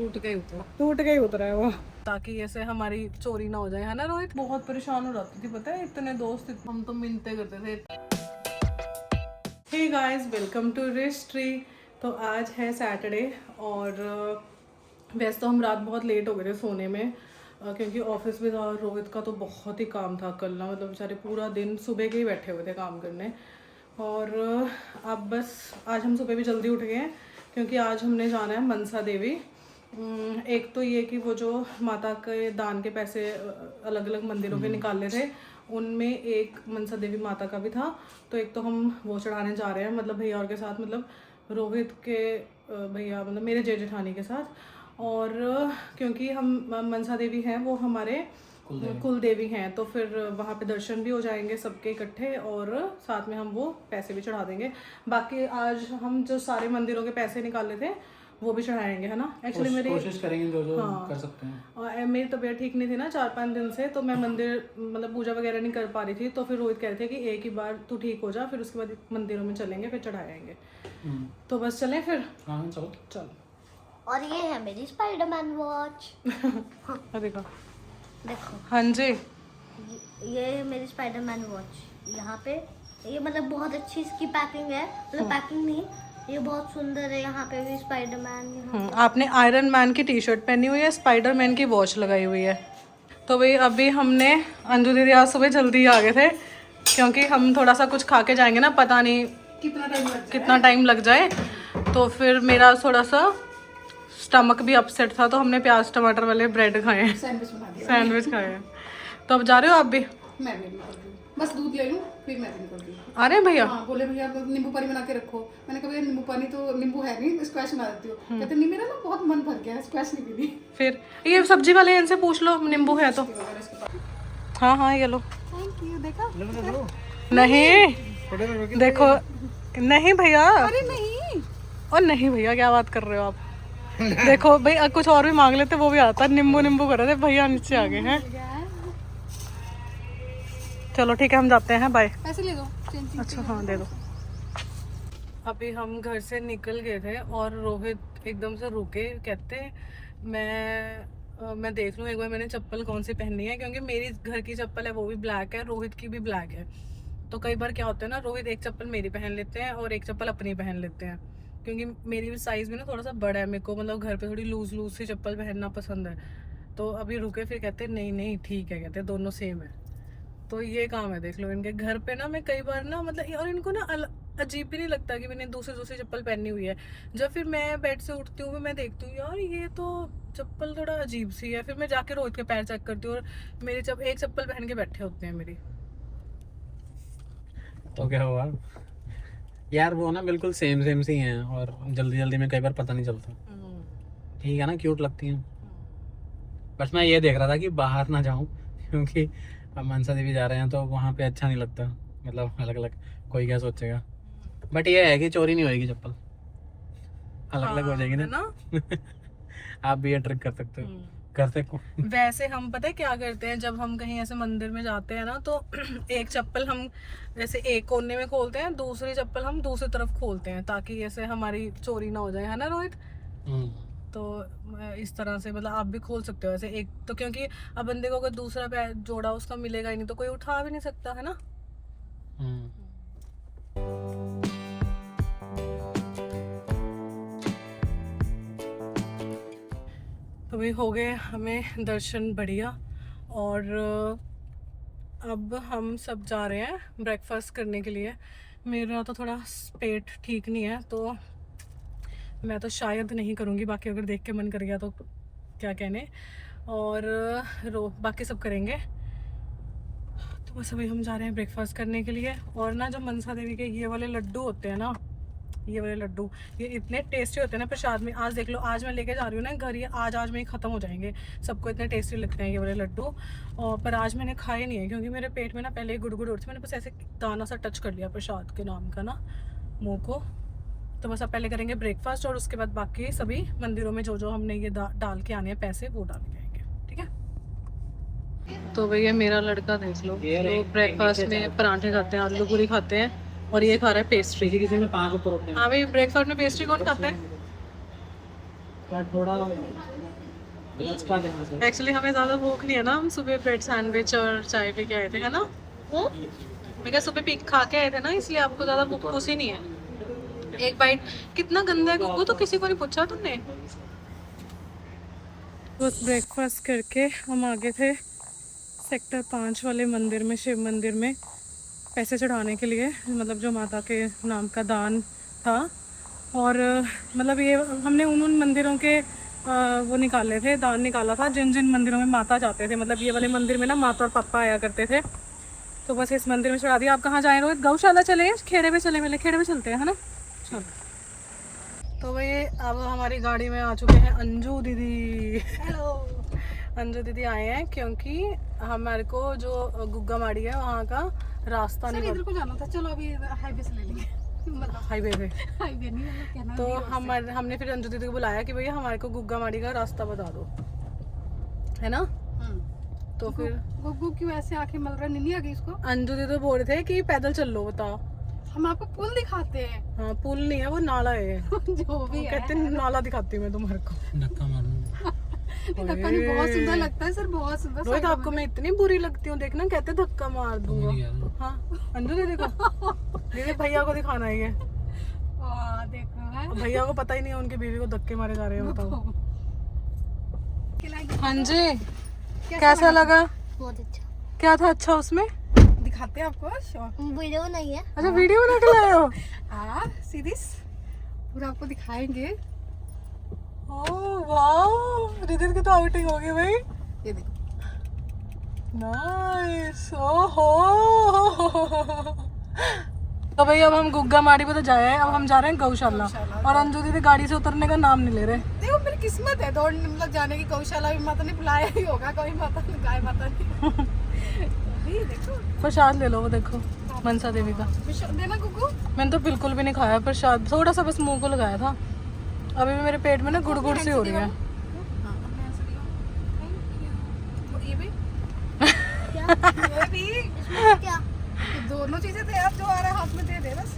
टूट के ही उतरा है वो, ताकि ऐसे हमारी चोरी ना हो जाए, है ना रोहित। बहुत परेशान हो जाती थी, पता है, इतने दोस्त हम तो मिलते करते थे। Hey guys, welcome to history. तो आज है सैटरडे और वैसे तो हम रात बहुत लेट हो गए थे सोने में, क्योंकि ऑफिस में था। रोहित का तो बहुत ही काम था कल ना, मतलब बेचारे पूरा दिन सुबह के ही बैठे हुए थे काम करने। और अब बस आज हम सुबह भी जल्दी उठ गए हैं, क्योंकि आज हमने जाना है मनसा देवी। एक तो ये कि वो जो माता के दान के पैसे अलग अलग मंदिरों के निकाले थे, उनमें एक मनसा देवी माता का भी था। तो एक तो हम वो चढ़ाने जा रहे हैं, मतलब भैया और के साथ, मतलब रोहित के भैया, मतलब मेरे जेठानी के साथ। और क्योंकि हम मनसा देवी हैं, वो हमारे कुल देवी हैं, तो फिर वहाँ पे दर्शन भी हो जाएंगे सबके इकट्ठे, और साथ में हम वो पैसे भी चढ़ा देंगे। बाकी आज हम जो सारे मंदिरों के पैसे निकाले थे वो भी चढ़ाएंगे, है ना। एक्चुअली मेरी कोशिश करेंगे जो कर सकते हैं। और मेरी तबीयत ठीक नहीं थी ना 4-5 दिन से, तो मैं मंदिर मतलब पूजा वगैरह नहीं कर पा रही थी। तो फिर रोहित कह रहे थे कि एक ही बार तू ठीक हो जा, फिर उसके बाद मंदिरों में चलेंगे, फिर चढ़ाएंगे। तो बस चलें फिर। हाँ चलो चलो। और ये है मेरी स्पाइडरमैन वॉच। देखो देखो, हाँ जी, ये है मेरी स्पाइडरमैन वॉच। यहाँ पे ये मतलब बहुत अच्छी इसकी पैकिंग है, मतलब पैकिंग नहीं, ये बहुत सुंदर है। यहाँ पे भी स्पाइडरमैन। आपने आयरन मैन की टी शर्ट पहनी हुई है, स्पाइडर मैन की वॉच लगाई हुई है। तो भाई अभी हमने, अंजू दीदी आज सुबह जल्दी आ गए थे, क्योंकि हम थोड़ा सा कुछ खा के जाएंगे ना, पता नहीं कितना टाइम लग जाए। तो फिर मेरा थोड़ा सा स्टमक भी अपसेट था, तो हमने प्याज टमाटर वाले ब्रेड खाए हैं, सैंडविच खाए हैं। तो अब जा रहे हो आप भी? मैं भी निकल रही हूँ, बस दूध ले लूँ फिर मैं भी निकल रही हूँ। अरे भैया, हाँ बोले भैया नींबू पानी बना के रखो। मैंने कहा भैया नींबू पानी तो नींबू है नहीं, स्क्वैश बना देती हूँ। कहते नहीं, मेरा ना बहुत मन भर गया है, स्क्वैश नहीं पीनी। फिर ये सब्जी वाले इनसे पूछ लो नींबू है तो। हाँ हाँ ये लो। Thank you. देखा नहीं देखो, नहीं भैया, अरे नहीं, और नहीं भैया, क्या बात कर रहे हो आप। देखो भाई, कुछ और भी मांग लेते वो भी आता। नींबू नींबू कर रहे थे, भैया नीचे आ गए हैं। चलो ठीक है, हम जाते हैं, बाय। पैसे ले दो। अच्छा हाँ दे दो। अभी हम घर से निकल गए थे और रोहित एकदम से रुके, कहते मैं देख लूँ एक बार मैंने चप्पल कौन सी पहननी है, क्योंकि मेरी घर की चप्पल है वो भी ब्लैक है, रोहित की भी ब्लैक है। तो कई बार क्या होता है ना, रोहित एक चप्पल मेरी पहन लेते हैं और एक चप्पल अपनी पहन लेते हैं, क्योंकि मेरी भी साइज़ में ना थोड़ा सा बड़ा है, मेरे को मतलब घर पे थोड़ी लूज लूज सी चप्पल पहनना पसंद है। तो अभी रुके, फिर कहते नहीं नहीं ठीक है, कहते दोनों सेम है। तो ये काम है, देख लो इनके घर पे ना। मैं कई बार ना मतलब, और इनको ना अजीब भी नहीं लगता कि मैंने दूसरी चप्पल पहनी हुई है। जब फिर मैं बेड से उठती हूँ, मैं देखती हूँ यार ये तो चप्पल थोड़ा अजीब सी है, फिर मैं जाके रोहित के पैर चेक करती हूँ और मेरी एक चप्पल पहन के बैठे होते हैं मेरी। तो क्या हुआ यार, वो ना बिल्कुल सेम सी हैं, और जल्दी जल्दी में कई बार पता नहीं चलता। ठीक है ना, क्यूट लगती हैं। बस मैं ये देख रहा था कि बाहर ना जाऊं, क्योंकि अब मनसा देवी जा रहे हैं तो वहाँ पे अच्छा नहीं लगता, मतलब अलग अलग कोई क्या सोचेगा। बट ये है कि चोरी नहीं होएगी चप्पल, अलग अलग हो जाएगी ना। आप भी ये ट्रिक कर सकते हो, करते को। वैसे हम पता है क्या करते हैं, जब हम कहीं ऐसे मंदिर में जाते हैं ना, तो एक चप्पल हम जैसे एक कोने में खोलते हैं, दूसरी चप्पल हम दूसरी तरफ खोलते हैं, ताकि ऐसे हमारी चोरी ना हो जाए, है ना रोहित। तो इस तरह से मतलब आप भी खोल सकते हो ऐसे एक तो, क्योंकि अब बंदे को अगर दूसरा पैर जोड़ा उसका मिलेगा ही नहीं, तो कोई उठा भी नहीं सकता, है ना। तो भाई हो गए हमें दर्शन बढ़िया, और अब हम सब जा रहे हैं ब्रेकफास्ट करने के लिए। मेरा तो थोड़ा पेट ठीक नहीं है, तो मैं तो शायद नहीं करूँगी, बाकी अगर देख के मन कर गया तो क्या कहने। और बाकी सब करेंगे। तो बस अभी हम जा रहे हैं ब्रेकफास्ट करने के लिए। और ना, जो मनसा देवी के ये वाले लड्डू होते हैं ना, ये वाले लड्डू, ये इतने टेस्टी होते हैं ना प्रसाद में। आज देख लो, आज मैं लेके जा रही हूँ ना घर, ये आज में ही ख़त्म हो जाएंगे। सबको इतने टेस्टी लगते हैं ये वाले लड्डू। और पर आज मैंने खाए नहीं है, क्योंकि मेरे पेट में ना पहले ही गुड़गुड़ उठती, मैंने बस ऐसे दाना सा टच कर लिया प्रसाद के नाम का ना मुँह को। तो बस अब पहले करेंगे ब्रेकफास्ट, और उसके बाद बाकी सभी मंदिरों में जो हमने ये डाल के आने हैं पैसे, वो डाल के आएंगे, ठीक है। तो भैया मेरा लड़का देख लो, तो ब्रेकफास्ट में परांठे खाते हैं, आलू पूरी खाते हैं, और ये खा रहा है पेस्ट्री। किसी में 5 ऊपर होते हैं। हाँ भाई, ब्रेकफास्ट में पेस्ट्री कौन खाता है? थोड़ा एक्स्ट्रा देना चाहिए। एक्चुअली हमें ज़्यादा भूख नहीं है ना, हम सुबह ब्रेड सैंडविच और चाय पी के आए थे, है ना? मैं क्या सुबह पी खा के आए थे ना, इसलिए आपको ज़्यादा भूख ही नहीं है। एक बाइट कितना गंदा है गुग्गू, तो किसी को नहीं पूछा तुमने? बस ब्रेकफास्ट करके हम आगे थे सेक्टर 5 वाले मंदिर में, शिव मंदिर में पैसे चढ़ाने के लिए, मतलब जो माता के नाम का दान था। और मतलब ये हमने उन मंदिरों के वो निकाले थे, दान निकाला था जिन जिन मंदिरों में माता जाते थे। मतलब ये वाले मंदिर में ना माता और पापा आया करते थे, तो बस इस मंदिर में चढ़ा दिया। आप कहाँ जाएँ रोहित? गौशाला चले, खेड़े पे चले, मिले खेड़े पे चलते हैं, है ना? चलो। तो भाई अब हमारी गाड़ी में आ चुके हैं अंजू दीदी। हेलो। अंजू दीदी आए हैं क्योंकि हमारे को जो गुग्गा माड़ी है वहाँ का रास्ता नहीं, इधर को जाना था, चलो अभी हाईवे से ले लेंगे। मतलब हाईवे पे। हाईवे नहीं, मतलब कहना तो हमने फिर अंजू दीदी को बुलाया कि भैया हमारे को गुग्गा माड़ी का रास्ता बता दो, है ना? तो फिर गुग्गू क्यों ऐसे आंखें मल रहा है? नहीं आ गई इसको? अंजू दीदी बोल रहे थे कि पैदल चल लो, बताओ। हम आपको पुल दिखाते हैं। हाँ, पुल नहीं है, वो नाला है। जो भी है, कहते हैं नाला दिखाती हूँ मैं तुम्हारे को। धक्का मारूंगा। धक्का नहीं, बहुत सुंदर लगता है सर, बहुत सुंदर। रोहित आपको मैं इतनी बुरी लगती हूँ, देखना कहते धक्का मार दूंगा। हाँ अंजू दीदी को, दीदी भैया को दिखाना है ये। देखो है, भैया को पता ही नहीं है उनकी बीवी को धक्के मारे जा रहे हैं, बताओ। खिलाएंगे। हाँ जी, कैसा लगा? बहुत अच्छा। क्या था अच्छा उसमें? दिखाते हैं आपको शौक। वीडियो नहीं है। अच्छा वीडियो बना के लाए हो? हाँ सीरीज पूरा आपको दिखाएंगे। ओह वाह, दीदी की तो आउटिंग हो गई भाई। ये देखो, नाइस। ओहो। तो भाई अब हम गुग्गा माड़ी पे तो जाए हैं, अब हम जा रहे हैं गौशाला। और अंजू दीदी गाड़ी से उतरने का नाम नहीं ले रहे। देखो मेरी किस्मत है दौड़ मतलब जाने की। गौशाला भी माता ने बुलाया ही होगा, कोई माता ने, गाय माता ने। ये देखो प्रसाद ले लो, वो देखो मनसा देवी का। देना गुग्गू। मैंने तो बिल्कुल भी नहीं खाया प्रसाद, थोड़ा सा बस मुंह को लगाया था। अभी भी मेरे पेट में ना गुड़गुड़ सी हो रही है। ये भी क्या? ये भी क्या? ये दोनों चीजें थे आप, जो आ रहा है हाथ में दे दे बस।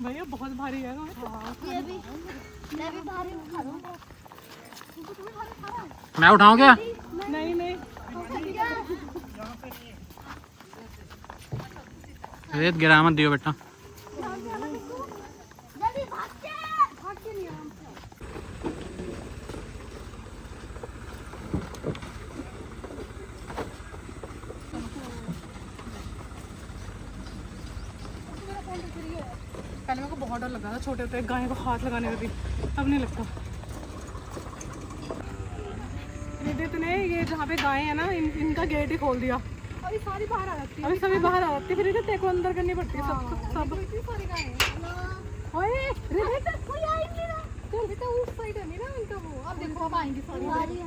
भैया बहुत भारी है। ये भी, मैं भी भारी खा लूंगा। मैं उठाऊं क्या? नहीं नहीं, रेत गिरा मत दियो बेटा। जल्दी भाग के नहीं आराम से। पहले मेरे को बहुत डर लगा था छोटे होते गाय को हाथ लगाने में भी, अब नहीं लगता। विदित ने ये जहाँ पे गाय है ना, इनका गेट ही खोल दिया। अभी सारी बाहर आ जाती है। अभी सभी बाहर आ जाती है, फिर इधर तेरे को अंदर करनी पड़ती है सब। इतनी सारी गाय हैं। ओए कोई आ ही नहीं रहा। चल बेटा उस साइड है नहीं ना उनका वो। अब देखो अब आएंगी सारी। आ रही है।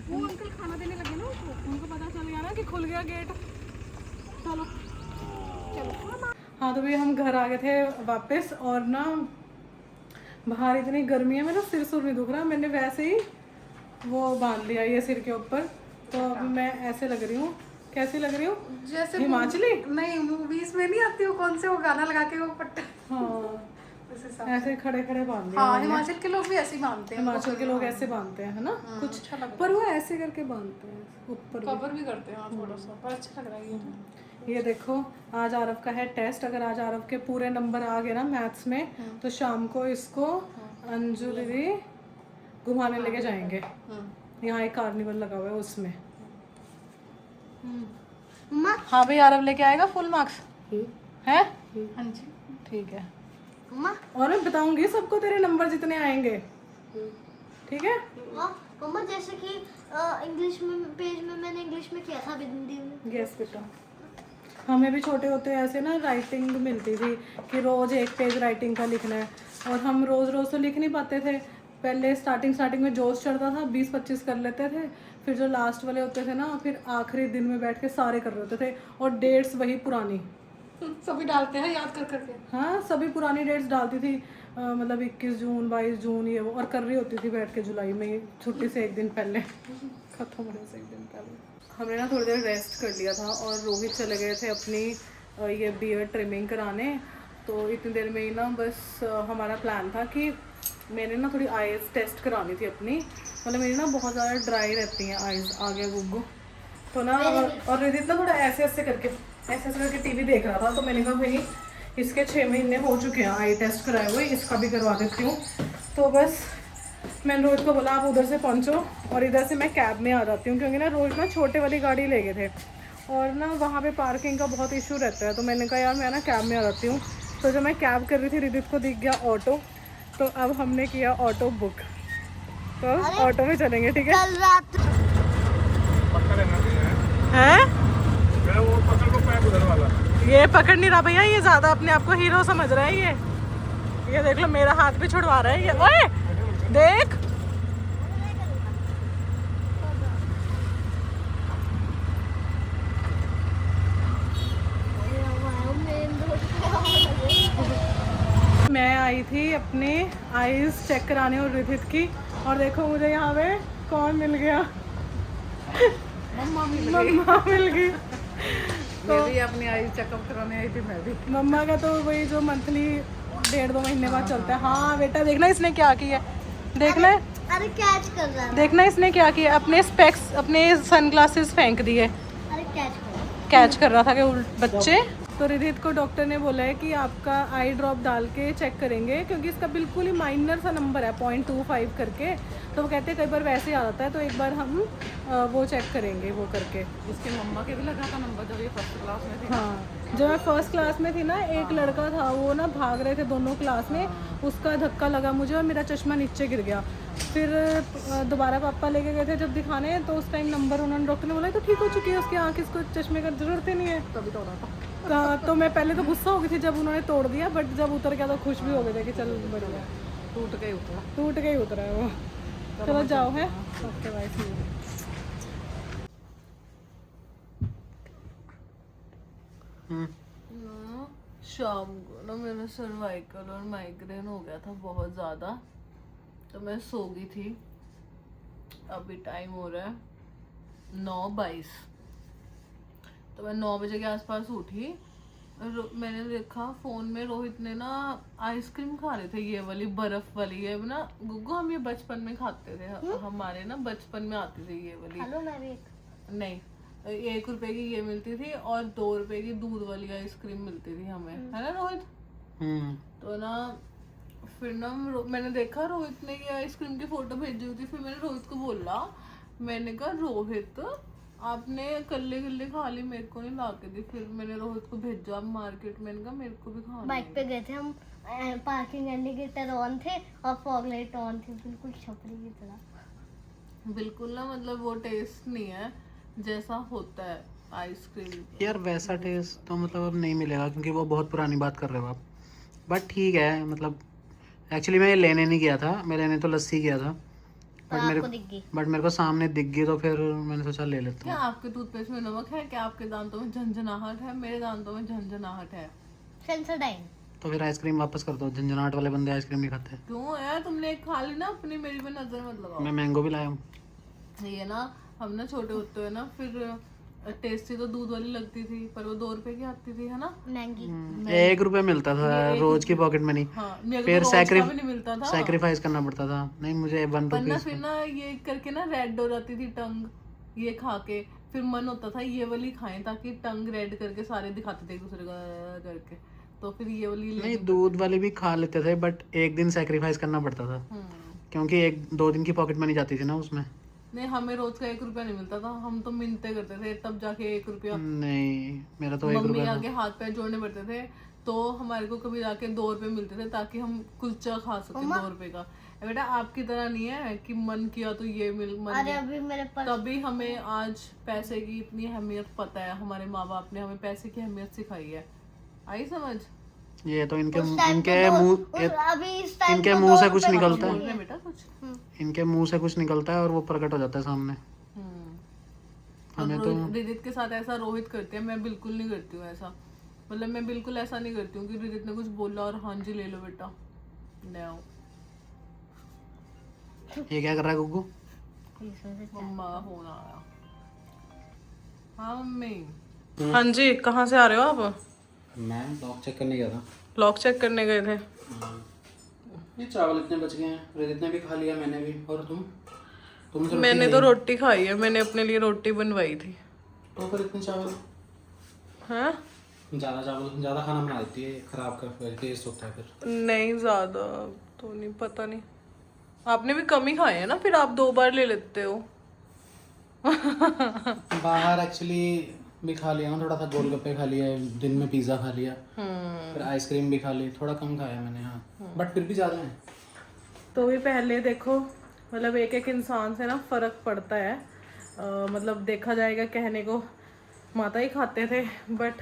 वो अंकल खाना देने लगे ना उसको। उनको पता चल गया ना कि खुल गया गेट। चलो चलो। हाँ तो भैया हम घर आ गए थे वापस, और ना बाहर इतनी गर्मी है, मेरा सिर सुर नहीं दुख रहा। मैंने वैसे ही वो बांध लिया ये सिर के ऊपर, तो अब मैं ऐसे लग रही हूँ। कैसी लग रही हूँ? जैसे हिमाचली। नहीं मूवीज में नहीं आती वो, कौन से वो गाना लगा के वो पट्टा। हाँ उस हिसाब। ऐसे खड़े खड़े बांध दिया। हाँ हिमाचल के लोग भी ऐसे ही बांधते हैं। हिमाचल के लोग ऐसे बांधते हैं, है ना? कुछ अच्छा लग पर वो ऐसे करके बांधते हैं ऊपर भी। कवर भी करते हैं हाँ, थोड़ा सा, पर अच्छा लग रहा है ये। ये देखो आज आरव का है टेस्ट। अगर आज आरव के पूरे नंबर आ गए ना मैथ्स में, तो शाम को इसको अंजू दीदी घुमाने लेके जाएंगे। यहाँ एक कार्निवल लगा हुआ है उसमें। मम्मा, हाँ भाई आरव लेके आएगा फुल मार्क्स है। हाँ जी ठीक है, मम्मा, और मैं बताऊंगी सबको तेरे नंबर जितने आएंगे, ठीक है? मम्मा जैसे कि इंग्लिश में पेज में मैंने इंग्लिश में किया था, अभी हिंदी में। यस बेटा, हमें भी छोटे होते ऐसे ना राइटिंग मिलती थी कि रोज एक पेज राइटिंग का लिखना है, और हम रोज रोज तो लिख नहीं पाते थे। पहले स्टार्टिंग में जोश चढ़ता था, 20-25 कर लेते थे, फिर जो लास्ट वाले होते थे ना, फिर आखिरी दिन में बैठ के सारे कर रहे होते थे, और डेट्स वही पुरानी। सभी डालते हैं याद कर करके। हाँ सभी पुरानी डेट्स डालती थी, मतलब 21 जून 22 जून ये वो, और कर रही होती थी बैठ के जुलाई में, छुट्टी से एक दिन पहले, खत्म होने से एक दिन पहले। हमने ना थोड़ी देर रेस्ट कर लिया था, और रोहित चले गए थे अपनी ये बियर्ड ट्रिमिंग कराने, तो इतनी देर में ही ना बस हमारा प्लान था कि मैंने ना थोड़ी आईज टेस्ट करानी थी अपनी, मतलब मेरी ना बहुत ज़्यादा ड्राई रहती हैं आईज। आ गया गुग्गू तो ना, और रिदित ना थोड़ा ऐसे ऐसे करके टीवी देख रहा था, तो मैंने कहा भाई इसके 6 महीने हो चुके हैं आई टेस्ट कराए हुए, इसका भी करवा देती हूँ। तो बस मैंने रोहित को बोला आप उधर से पहुँचो और इधर से मैं कैब में आ जाती हूँ, क्योंकि ना रोहित ना छोटे वाली गाड़ी ले गए थे और ना वहाँ पे पार्किंग का बहुत इशू रहता है। तो मैंने कहा यार मैं ना कैब में आ जाती हूँ। तो जब मैं कैब कर रही थी रिदित को दिख गया ऑटो, तो अब हमने किया ऑटो बुक, तो ऑटो में चलेंगे। ठीक है, कल रात हैं? ये पकड़ नहीं रहा भैया, ये ज्यादा अपने आप को हीरो समझ रहा है। ये देख लो मेरा हाथ भी छुड़वा रहा है ये। ओए देख, मैं आई थी अपने आईज चेक कराने और रिदित की, और देखो मुझे यहाँ पे कौन मिल गया, मम्मा मिल गई। तो मैं भी अपनी आई चेकअप कराने आई थी। मैं भी मम्मा का तो वही जो मंथली 1.5-2 महीने बाद चलता है। हाँ बेटा देखना इसने क्या किया, देखना अरे कैच कर रहा है, देखना इसने क्या किया, अपने स्पेक्स अपने सनग्लासेस फेंक दिए, अरे कैच कर रहा था कि बच्चे। तो रिदित को डॉक्टर ने बोला है कि आपका आई ड्रॉप डाल के चेक करेंगे, क्योंकि इसका बिल्कुल ही माइनर सा नंबर है 0.25 करके। तो वो कहते हैं कई बार वैसे ही आ जाता है, तो एक बार हम वो चेक करेंगे वो करके। इसकी मम्मा के भी लगा था नंबर जब ये फर्स्ट क्लास में थी। हाँ जब मैं फर्स्ट क्लास में थी ना, एक लड़का था वो ना भाग रहे थे दोनों क्लास में, उसका धक्का लगा मुझे और मेरा चश्मा नीचे गिर गया। फिर दोबारा पापा लेके गए थे जब दिखाने, तो उस टाइम नंबर उन्होंने डॉक्टर ने बोला तो ठीक हो चुकी है उसकी आँख, इसको चश्मे का जरूरत ही नहीं है। तभी तो रहा था। तो मैं पहले तो गुस्सा हो गई थी जब उन्होंने तोड़ दिया, बट जब उतर गया तो खुश भी हो गए थे कि चल बढ़िया, टूट के उतरा। टूट के ही उतरा है वो। चलो जाओ है, ओके बाय, सी यू। शाम को ना मेरा सर्वाइकल और माइग्रेन हो गया था बहुत ज़्यादा, तो मैं सो गई थी। अभी टाइम हो रहा है 9:22, तो मैं 9 बजे के आसपास उठी। मैंने देखा फोन में रोहित ने ना आइसक्रीम खा रहे थे, ये वाली बर्फ वाली है ना गुग्गू, हम ये बचपन में खाते थे। हमारे ना बचपन में आती थी ये वाली। हेलो मैं भी नहीं, 1 रुपए की ये मिलती थी और 2 रुपए की दूध वाली आइसक्रीम मिलती थी हमें, है ना रोहित? तो ना फिर ना मैंने देखा रोहित ने ये आइसक्रीम की फोटो भेजी हुई थी। फिर मैंने रोहित को बोला, मैंने कहा रोहित आपने कल्ले कल्ले खा ली, मेरे को नहीं ला के दी। फिर मैंने रोहित को भेजा मार्केट, मैंने कहा मेरे को भी खाना। बाइक पे गए थे हम, पार्किंग इंडिकेटर ऑन थे और फॉग लाइट ऑन थी, बिल्कुल छपरी की तरह। बिल्कुल ना, मतलब वो टेस्ट नहीं है जैसा होता है आइसक्रीम। यार वैसा टेस्ट तो मतलब अब नहीं मिलेगा, क्योंकि वो बहुत पुरानी बात कर रहे हो आप। बट ठीक है, मतलब एक्चुअली मैं ये लेने नहीं गया था, मैं लेने तो लस्सी गया था, आपको दिख गई। बट मेरे को सामने दिख गई, तो फिर मैंने सोचा ले लेता क्या हूँ। आपके टूथपेस्ट में नमक है? क्या आपके दांतों में झंझनाहट है? मेरे दांतों में झंझनाहट है। सेंसोडाइन। तो फिर आइसक्रीम वापस कर दो, झंझनाहट वाले बंदे आइसक्रीम नहीं खाते। क्यों यार, तुमने एक खा ली ना अपनी, मेरी पे नजर मत लगाओ। मैं मैंगो भी लाया हूँ। ये ना हम ना छोटे होते हैं ना, फिर टेस्टी तो दूध वाली लगती थी, पर वो 2 रुपए की आती थी, है ना? महंगी। 1 रुपए मिलता था रोज की पॉकेट मनी। हाँ, मेरे फिर को रोज का भी नहीं मिलता था। सैक्रिफाइस करना पड़ता था। नहीं, मुझे 1 पर ना रुपीज फिर ना ये करके ना रेड हो जाती थी टंग, ये खा के। फिर मन होता था ये वाली खाएं, ताकि टंग रेड करके सारे दिखाते थे एक दूसरे का करके। तो फिर ये वाली नहीं, दूध वाली भी खा लेते थे, बट एक दिन सैक्रिफाइस करना पड़ता था, क्योंकि 1-2 दिन की पॉकेट मनी जाती थी ना उसमें। नहीं, हमें रोज का 1 रुपया नहीं मिलता था, हम तो मिन्नतें करते थे तब जाके 1 रुपया। नहीं, मेरा तो 1 मम्मी रुपया था। आगे हाथ पैर जोड़ने पड़ते थे, तो हमारे को कभी जाके 2 रुपए मिलते थे, ताकि हम कुलचा खा सके 2 रुपए का। बेटा आपकी तरह नहीं है कि मन किया तो ये मिल मन अरे अभी मेरे पास तभी हमें आज पैसे की इतनी अहमियत पता है। हमारे माँ बाप ने हमें पैसे की अहमियत सिखाई है। आई समझ? ये तो इनके उस टाइम इनके तो मुंह अभी इस टाइम इनके तो मुंह से 2 कुछ रुपए निकलता बोल है। रहे बेटा कुछ। इनके मुंह से कुछ निकलता है और वो प्रकट हो जाता है सामने। हमें तो रिदित के साथ ऐसा रोहित करते हैं, मैं बिल्कुल नहीं करती हूँ ऐसा। मतलब मैं बिल्कुल ऐसा नहीं करती हूँ कि रिदित ने कुछ बोला और हाँ जी ले लो बेटा, नहीं। ये क्या कर रहा है गुग्गू? मम्मा का फोन आया। हाँ मम्मी। हाँ जी, कहाँ से आ रहे हो आप? मैं ब्लॉग चेक करने गया था। लॉक चेक करने गए थे। ये चावल इतने बच गए हैं, रोहित ने भी खा लिया, मैंने भी। और तुम तो मैंने तो रोटी खाई है, मैंने अपने लिए रोटी बनवाई थी। तो फिर इतने चावल? हाँ ज़्यादा चावल ज़्यादा खाना बना देती है, खराब कर टेस्ट होता है फिर। नहीं ज़्यादा तो नहीं, पता नहीं, आपने भी कम ही खाए हैं ना, फिर आप 2 बार ले लेते हो। बाहर एक्चुअली भी खा लिया हूँ, थोड़ा सा गोलगप्पे खा लिया, दिन में पिज़्ज़ा खा लिया, फिर आइसक्रीम भी खा ली, थोड़ा कम खाया मैंने। हाँ बट फिर भी ज़्यादा है। तो भी पहले देखो, मतलब एक एक इंसान से ना फ़र्क पड़ता है। मतलब देखा जाएगा, कहने को माता ही खाते थे, बट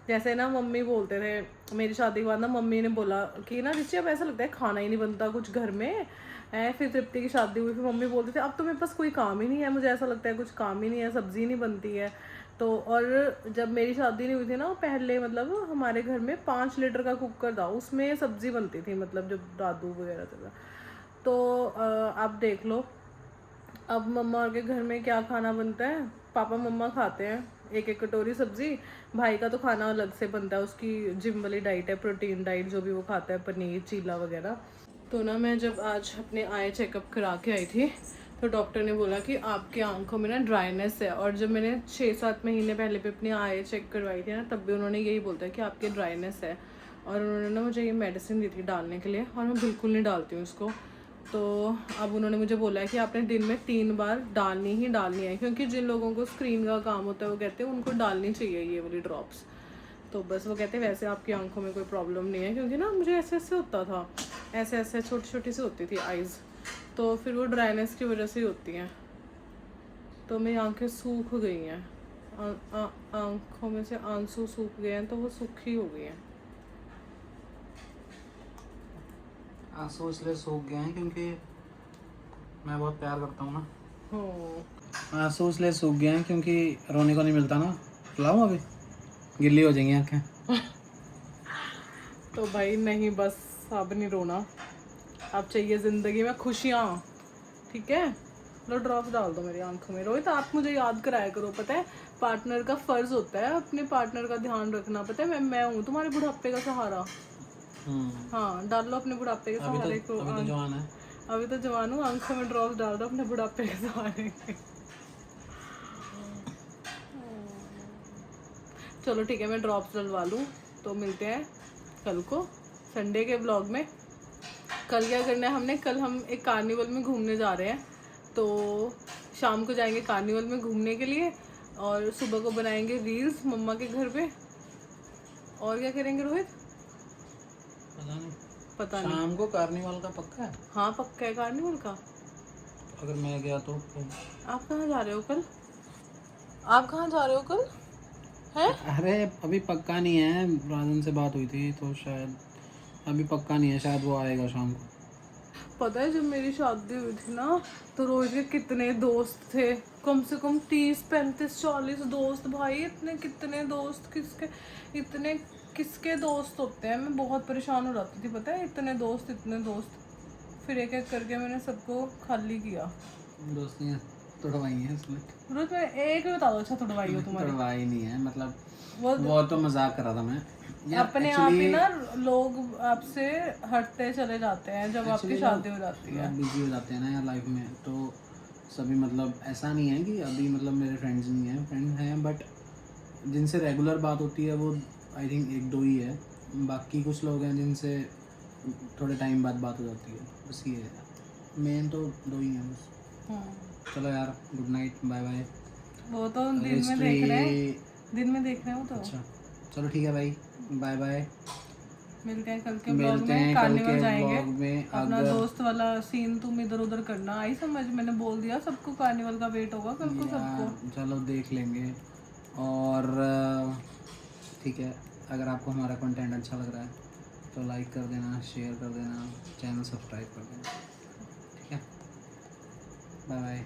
जैसे ना मम्मी बोलते थे, मेरी शादी के बाद ना मम्मी ने बोला कि ना रिची अब ऐसा लगता है खाना ही नहीं बनता कुछ घर में है। फिर तृप्ति की शादी हुई, फिर मम्मी बोलते थे अब तो मेरे पास कोई काम ही नहीं है, मुझे ऐसा लगता है कुछ काम ही नहीं है, सब्जी नहीं बनती है। तो और जब मेरी शादी नहीं हुई थी ना, पहले मतलब हमारे घर में 5 लीटर का कुकर था, उसमें सब्जी बनती थी, मतलब जब दादू वगैरह था। तो आप देख लो अब मम्मा के घर में क्या खाना बनता है। पापा मम्मा खाते हैं 1-1 कटोरी सब्जी, भाई का तो खाना अलग से बनता है, उसकी जिम वाली डाइट है, प्रोटीन डाइट जो भी वो खाता है, पनीर चीला वगैरह। तो ना मैं जब आज अपने आई चेकअप करा के आई थी, तो डॉक्टर ने बोला कि आपकी आंखों में ना ड्राइनेस है। और जब मैंने 6-7 महीने पहले भी अपनी आई चेक करवाई थी ना, तब भी उन्होंने यही बोलता है कि आपकी ड्राइनेस है। और उन्होंने ना मुझे ये मेडिसिन दी थी डालने के लिए, और मैं बिल्कुल नहीं डालती हूँ इसको। तो अब उन्होंने मुझे बोला है कि आपने दिन में 3 बार डालनी ही डालनी है, क्योंकि जिन लोगों को स्क्रीन का काम होता है वो कहते हैं उनको डालनी चाहिए ये वाली ड्रॉप्स। तो बस वो कहते हैं वैसे आपकी आंखों में कोई प्रॉब्लम नहीं है, क्योंकि ना मुझे ऐसे ऐसे होता था, ऐसे ऐसे छोटी छोटी सी होती थी आइज़, तो फिर वो ड्राइनेस की वजह से ही होती हैं। तो मेरी आंखें सूख गई हैं, आंखों में से आंसू सूख गए हैं, तो वो सूखी हो गई हैं। आंसू इसलिए सूख गए हैं क्योंकि मैं बहुत प्यार करता हूँ ना। हो आंसू इसलिए सूख गए हैं क्योंकि रोने को नहीं मिलता ना। लाऊं अभी, गिल्ली हो जाएंगी आंखें। तो भाई नहीं, बस अब नहीं रोना, अब चाहिए ज़िंदगी में खुशियाँ, ठीक है। लो ड्रॉप्स डाल दो मेरी आंखों में। रोहित आप मुझे याद कराया करो, पता है पार्टनर का फ़र्ज़ होता है अपने पार्टनर का ध्यान रखना, पता है मैं हूँ तुम्हारे बुढ़ापे का सहारा। हाँ डाल लो अपने बुढ़ापे के सहारे को। अभी तो जवान है। अभी तो जवान हूँ, आंखों में ड्रॉप्स डाल दो अपने बुढ़ापे के सहारे के। चलो ठीक है, मैं ड्रॉप्स डलवा लूँ। तो मिलते हैं कल को संडे के ब्लॉग में। कल क्या करना है हमने, कल हम एक कार्निवल में घूमने जा रहे हैं, तो शाम को जाएंगे कार्निवल में घूमने के लिए, और सुबह को बनाएंगे रील्स मम्मा के घर पे। और क्या करेंगे रोहित? पता नहीं। शाम को कार्निवल का पक्का है? हाँ पक्का है कार्निवल का। अगर मैं गया तो आप कहाँ जा रहे हो कल? आप कहाँ जा रहे हो कल है? अरे अभी पक्का नहीं है, राजन से बात हुई थी तो शायद अभी पक्का नहीं है, शायद वो आएगा शाम को। पता है जब मेरी शादी हुई थी ना, तो रोहित के कितने दोस्त थे, कम से कम 30-35-40 दोस्त। भाई इतने कितने दोस्त इतने किसके दोस्त होते हैं। मैं बहुत परेशान हो जाती थी, पता है इतने दोस्त। फिर एक एक करके मैंने सबको खाली किया। दोस्तियाँ तोड़वाई हैं इसमें। रोहित मैं एक ही बता दो, अच्छा तोड़वाई हो तुम्हारी? तोड़वाई नहीं है, मतलब वो तो मजाक कर रहा था मैं। अपने आप ही ना लोग आपसे हटते चले जाते हैं जब आपकी शादी हो जाती है। बिजी हो जाते हैं ना यार लाइफ में, तो सभी मतलब ऐसा नहीं है कि अभी मतलब मेरे फ्रेंड्स नहीं हैं, फ्रेंड हैं बट जिनसे रेगुलर बात होती है वो आई थिंक 1-2 ही है। बाकी कुछ लोग हैं जिनसे थोड़े टाइम बाद बात हो जाती है, बस ये है। मेन तो 2 ही हैं बस। चलो यार, गुड नाइट, बाय बाय। वो तो दिन में देख रहे हैं वो तो। अच्छा चलो ठीक है भाई, बाय बाय। मिलते हैं कल के ब्लॉग में, कार्निवल जाएंगे। अपना अगर दोस्त वाला सीन तुम इधर उधर करना, आई समझ? मैंने बोल दिया सबको कार्निवल का वेट होगा कल को सबको। चलो देख लेंगे। और ठीक है, अगर आपको हमारा कंटेंट अच्छा लग रहा है तो लाइक कर देना, शेयर कर देना, चैनल सब्सक्राइब कर देना, ठीक है। Bye bye.